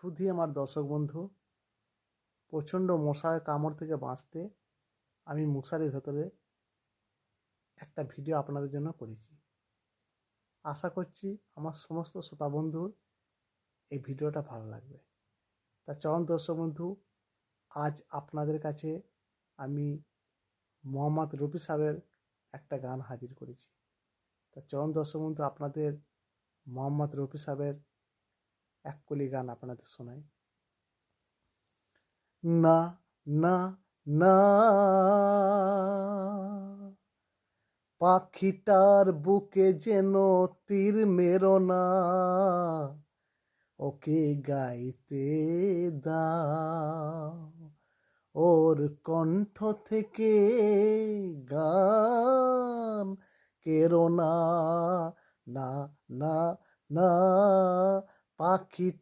সুধী আমার দর্শক বন্ধু, প্রচণ্ড মশার কামড় থেকে বাঁচতে আমি মশারির ভেতরে একটা ভিডিও আপনাদের জন্য করেছি। আশা করছি আমার সমস্ত শ্রোতা বন্ধুর এই ভিডিওটা ভালো লাগবে। তা চরণ দর্শক বন্ধু, আজ আপনাদের কাছে আমি মোহাম্মদ রফি সাহেবের একটা গান হাজির করেছি। তা চরণ দর্শক বন্ধু, আপনাদের মোহাম্মদ রফি সাহেবের এক কলি গান আপনাদের শোনাই। না না না, পাখিটার বুকে যেন তীর মেরো না, ওকে গাইতে দাও, ওর কণ্ঠ থেকে গান কেরো না, না না না, পাখিটা